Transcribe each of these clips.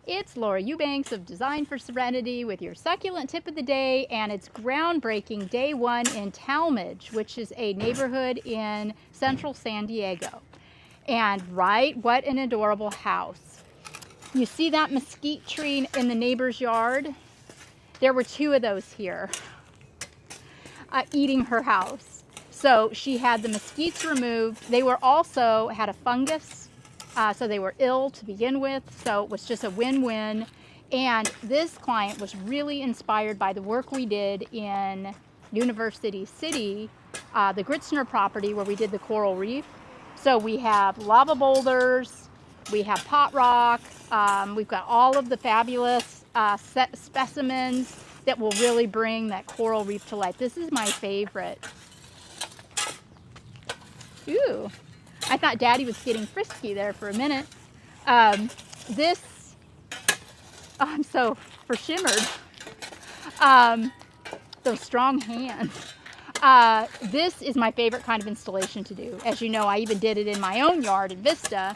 It's Laura Eubanks of Design for Serenity with your succulent tip of the day, and it's groundbreaking day one in Talmadge, which is a neighborhood in central San Diego. And what an adorable house. You see that mesquite tree in the neighbor's yard? There were two of those here eating her house. So she had the mesquites removed. They were also had a fungus. So they were ill to begin with, so it was just a win-win. And this client was really inspired by the work we did in University City, the Gritzner property where we did the coral reef. So we have lava boulders, we have pot rock, we've got all of the fabulous specimens that will really bring that coral reef to life. This is my favorite. Ooh. I thought Daddy was getting frisky there for a minute. I'm so for-shimmered. Those strong hands. This is my favorite kind of installation to do. As you know, I even did it in my own yard in Vista.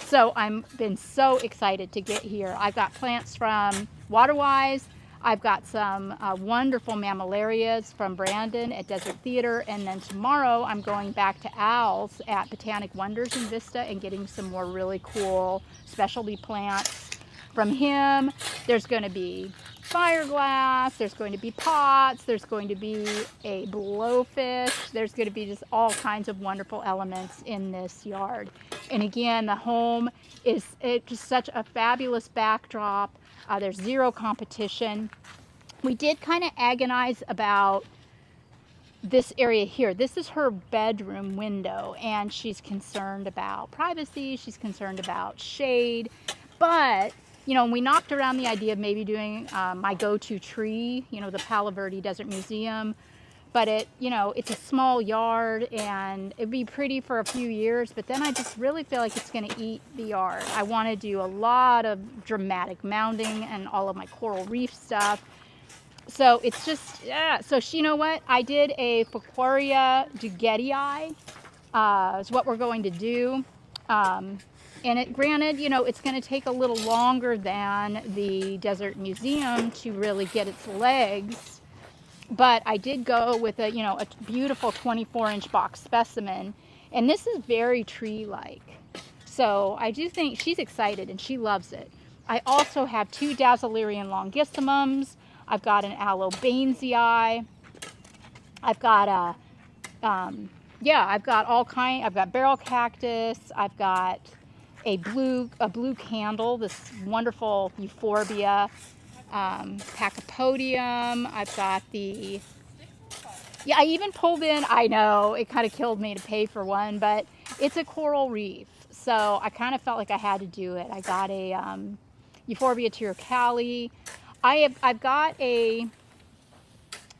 So I've been so excited to get here. I've got plants from Waterwise. I've got some wonderful mammillarias from Brandon at Desert Theater, and then tomorrow I'm going back to Al's at Botanic Wonders in Vista and getting some more really cool specialty plants from him. There's going to be fireglass, there's going to be pots, there's going to be a blowfish, there's going to be just all kinds of wonderful elements in this yard. And again, the home is just such a fabulous backdrop. There's zero competition. We did kind of agonize about this area here. This is her bedroom window, and she's concerned about privacy. She's concerned about shade. But, you know, we knocked around the idea of maybe doing my go-to tree, you know, the Palo Verde Desert Museum. But it's a small yard, and it'd be pretty for a few years, but then I just really feel like it's going to eat the yard. I want to do a lot of dramatic mounding and all of my coral reef stuff. So it's just, yeah. So you know what? I did a Fuquaria dugettii, is what we're going to do. And granted, you know, it's going to take a little longer than the Desert Museum to really get its legs. But I did go with a beautiful 24-inch box specimen, and this is very tree-like. So I do think she's excited and she loves it. I also have two Dazzlerian longissimums. I've got an aloe-bainzii. I've got I've got all kind. I've got barrel cactus. I've got a blue candle. This wonderful euphorbia. Pachypodium. I've got I even pulled in, I know, it kind of killed me to pay for one, but it's a coral reef. So I kind of felt like I had to do it. I got a Euphorbia tyrocali. I've got a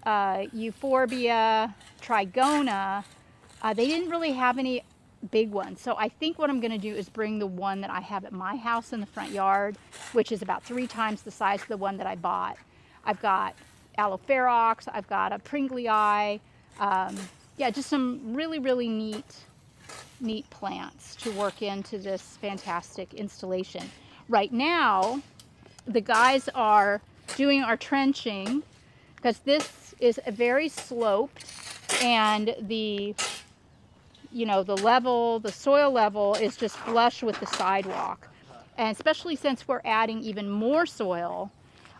Euphorbia trigona. They didn't really have any big ones. So I think what I'm going to do is bring the one that I have at my house in the front yard, which is about 3 times the size of the one that I bought. I've got aloe-ferox, I've got a pringlei, just some really, really neat plants to work into this fantastic installation. Right now, the guys are doing our trenching because this is a very sloped, and the soil level is just flush with the sidewalk. And especially since we're adding even more soil,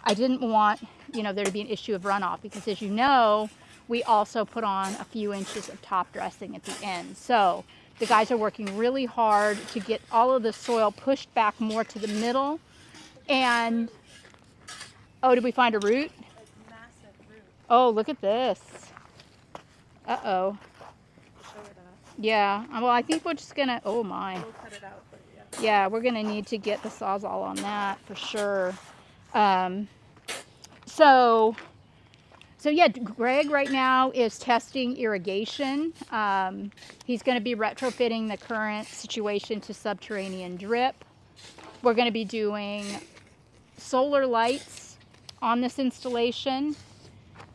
I didn't want, there to be an issue of runoff, because as you know, we also put on a few inches of top dressing at the end. So the guys are working really hard to get all of the soil pushed back more to the middle. And, oh, did we find a root? A massive root. Oh, look at this. Uh-oh. Yeah, well, I think we're just gonna, oh my. We'll cut it out, but yeah. Yeah, we're gonna need to get the Sawzall on that for sure. So yeah, Greg right now is testing irrigation. He's gonna be retrofitting the current situation to subterranean drip. We're gonna be doing solar lights on this installation,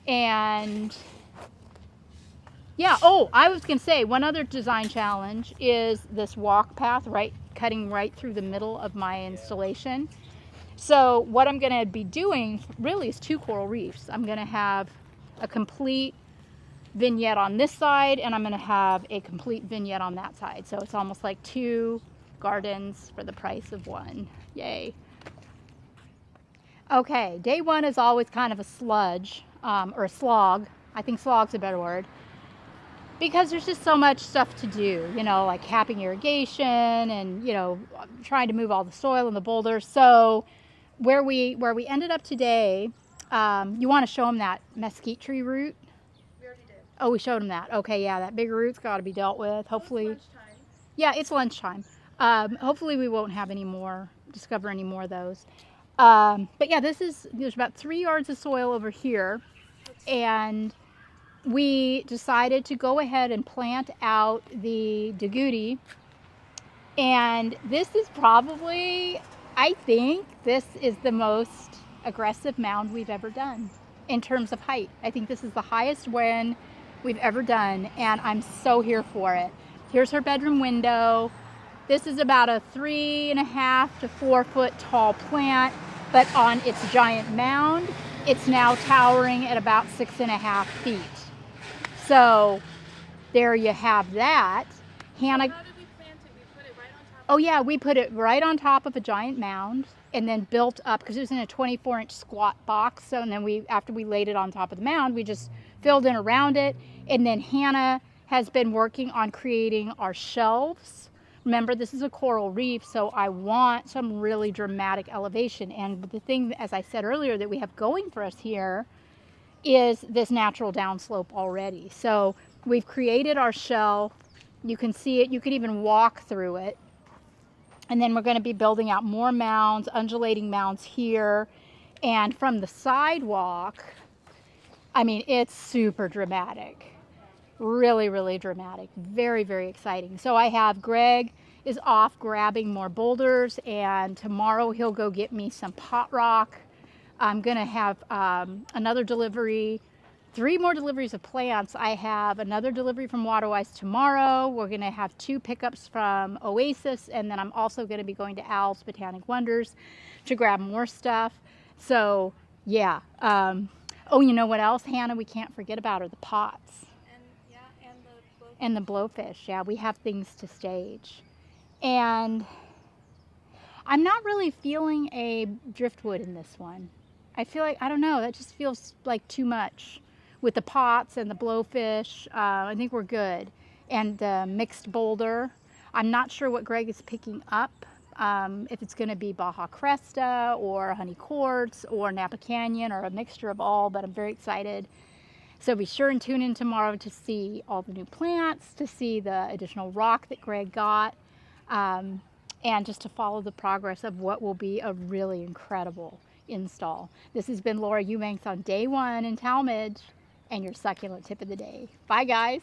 and yeah, oh, I was going to say, one other design challenge is this walk path cutting right through the middle of my installation. So what I'm going to be doing really is 2 coral reefs. I'm going to have a complete vignette on this side, and I'm going to have a complete vignette on that side. So it's almost like 2 gardens for the price of 1. Yay. Okay, day 1 is always kind of a sludge, or a slog. I think slog's a better word. Because there's just so much stuff to do, you know, like capping irrigation and, you know, trying to move all the soil and the boulders. So where we ended up today, you want to show them that mesquite tree root? We already did. Oh, we showed them that. Okay, yeah, that big root's got to be dealt with. Hopefully. It's lunchtime. Yeah, it's lunchtime. Hopefully we won't have any more, discover any more of those. But yeah, there's about 3 yards of soil over here, and we decided to go ahead and plant out the dagouti. And this is probably, I think this is the most aggressive mound we've ever done in terms of height. I think this is the highest one we've ever done, and I'm so here for it. Here's her bedroom window. This is about a 3.5 to 4 foot tall plant, but on its giant mound, it's now towering at about 6.5 feet. So there you have that. Hannah. How did we plant it? We put it right on top. Oh yeah, we put it right on top of a giant mound and then built up, because it was in a 24-inch squat box. So and then after we laid it on top of the mound, we just filled in around it. And then Hannah has been working on creating our shelves. Remember, this is a coral reef, so I want some really dramatic elevation. And the thing, as I said earlier, that we have going for us here is this natural downslope already. So we've created our shelf. You can see it. You could even walk through it. And then we're going to be building out more mounds, undulating mounds here. And from the sidewalk, I mean, it's super dramatic. Really, really dramatic. Very, very exciting. So I have Greg is off grabbing more boulders, and tomorrow he'll go get me some pot rock. I'm going to have another delivery, 3 more deliveries of plants. I have another delivery from Waterwise tomorrow. We're going to have 2 pickups from Oasis, and then I'm also going to be going to Al's Botanic Wonders to grab more stuff. So, yeah. Oh, you know what else, Hannah? We can't forget about are the pots. And the blowfish. Yeah, we have things to stage. And I'm not really feeling a driftwood in this one. I feel like, I don't know, that just feels like too much. With the pots and the blowfish, I think we're good. And the mixed boulder, I'm not sure what Greg is picking up. If it's going to be Baja Cresta or Honey Quartz or Napa Canyon or a mixture of all, but I'm very excited. So be sure and tune in tomorrow to see all the new plants, to see the additional rock that Greg got, and just to follow the progress of what will be a really incredible install. This has been Laura Eubanks on day 1 in Talmadge, and your succulent tip of the day. Bye, guys.